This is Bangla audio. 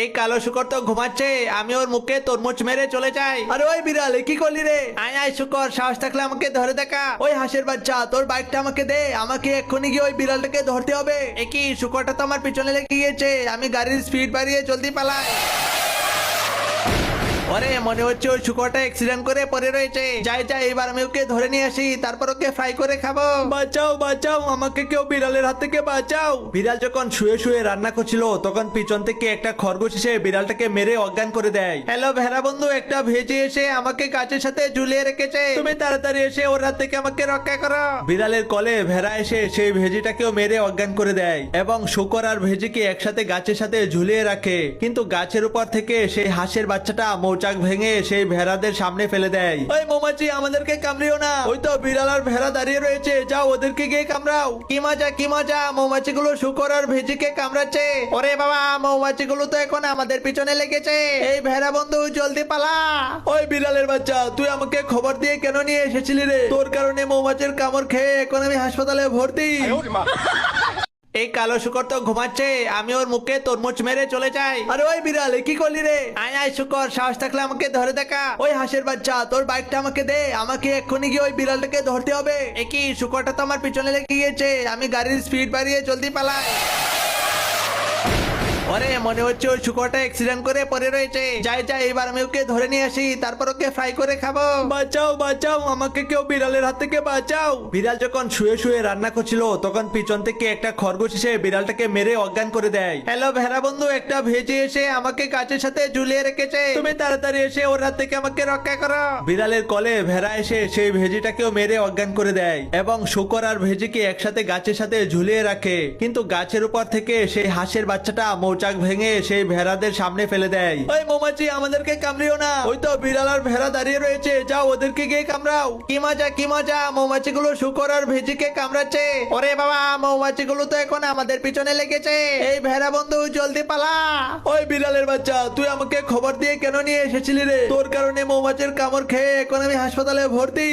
এই কালো শুকর তো ঘুমাচ্ছে, আমি ওর মুখে তরমুজ মেরে চলে যাই। আরে ওই বিড়াল, এ কি করলি রে? আয় আয় শুকর, সাহস থাকলে আমাকে ধরে দেখা। ওই হাঁসের বাচ্চা, তোর বাইকটা আমাকে দে, আমাকে এক্ষুনি গিয়ে ওই বিড়ালটাকে ধরতে হবে। এ কি, শুকরটা তো আমার পিছনে লেগে গিয়েছে, আমি গাড়ির স্পিড বাড়িয়ে জলদি পালাই। আরে মনে হচ্ছে ওই শুকরটা অ্যাক্সিডেন্ট করে পড়ে রয়েছে। যাই যাই, এবার আমি ওকে ধরে নিয়ে আসি, তারপর ওকে ফ্রাই করে খাবো। বাঁচাও বাঁচাও, আমাকে কেউ বিড়ালের হাত থেকে বাঁচাও। বিড়াল যখন শুয়ে শুয়ে রান্না করছিল, তখন পিছন থেকে একটা খরগোশ এসে বিড়ালটাকে মেরে অজ্ঞান করে দেয়। হ্যালো ভেড়া বন্ধু, একটা ভেজে এসে আমাকে গাছের সাথে ঝুলিয়ে রেখেছে, তুমি তাড়াতাড়ি এসে ওর হাত থেকে আমাকে রক্ষা করো। বিড়ালের কলে ভেড়া এসে সেই ভেজিটাকেও মেরে অজ্ঞান করে দেয় এবং শুকর আর ভেজিকে একসাথে গাছের সাথে ঝুলিয়ে রাখে। কিন্তু গাছের উপর থেকে সেই হাঁসের বাচ্চাটা মৌচাক ভেঙে সেই ভেড়াদের সামনে ফেলে দেয়। ওই মৌমাছি, আমাদেরকে কামড়িও না, ওই তো বিড়াল আর ভেড়া দাঁড়িয়ে রয়েছে, যাও ওদেরকে গিয়ে কামড়াও। কি মজা কি মজা, মৌমাছিগুলো শুকর আর ভেজিকে কামড়াচ্ছে। ওরে বাবা, মৌমাছিগুলো তো এখন আমাদের পিছনে লেগেছে। এই ভেড়া বন্ধু, জলদি পালা। ওই বিড়ালের বাচ্চা, তুই আমাকে খবর দিয়ে কেন নিয়ে এসেছিলি রে? তোর কারণে মৌমাছির কামড় খেয়ে এখন আমি হাসপাতালে ভর্তি। এই কালো শুকর তো ঘুমাচ্ছে, আমি ওর মুখে তরমুজ মেরে চলে যাই। আরে ওই বিড়াল, এ কি করলি রে? আয় আয় শুকর, সাহস থাকলে আমাকে ধরে দেখা। ওই হাঁসের বাচ্চা, তোর বাইকটা আমাকে দে, আমাকে এক্ষুনি গিয়ে ওই বিড়ালটাকে ধরতে হবে। এ কি, শুকরটা তো আমার পিছনে লেগে গিয়েছে, আমি গাড়ির স্পিড বাড়িয়ে জলদি পালাই। আরে মনে হচ্ছে ওই শুকরটা অ্যাক্সিডেন্ট করে পড়ে রয়েছে। যাই যাই, এবার আমি ওকে ধরে নিয়ে আসি, তারপর ওকে ফ্রাই করে খাবো। বাঁচাও বাঁচাও, আমাকে কেউ বিড়ালের হাত থেকে বাঁচাও। বিড়াল যখন শুয়ে শুয়ে রান্না করছিল, তখন পিছন থেকে একটা খরগোশ এসে বিড়ালটাকে মেরে অজ্ঞান করে দেয়। হ্যালো ভেড়া বন্ধু, একটা ভেজে এসে আমাকে গাছের সাথে ঝুলিয়ে রেখেছে, তুমি তাড়াতাড়ি এসে ওর হাত থেকে আমাকে রক্ষা করো। বিড়ালের কলে ভেড়া এসে সেই ভেজিটাকেও মেরে অজ্ঞান করে দেয় এবং শুকর আর ভেজিকে একসাথে গাছের সাথে ঝুলিয়ে রাখে। কিন্তু গাছের উপর থেকে সেই হাঁসের বাচ্চাটা মৌচাক ভেঙে সেই ভেড়াদের সামনে ফেলে দেয়। ওই মৌমাছি, আমাদেরকে কামড়িও না, ওই তো বিড়াল আর ভেড়া দাঁড়িয়ে রয়েছে, যাও ওদেরকে গিয়ে কামড়াও। কি মজা কি মজা, মৌমাছিগুলো শুকর আর ভেজিকে কামড়াচ্ছে। ওরে বাবা, মৌমাছিগুলো তো এখন আমাদের পিছনে লেগেছে। এই ভেড়া বন্ধু, জলদি পালা। ওই বিড়ালের বাচ্চা, তুই আমাকে খবর দিয়ে কেন নিয়ে এসেছিলি রে? তোর কারণে মৌমাছির কামড় খেয়ে এখন আমি হাসপাতালে ভর্তি।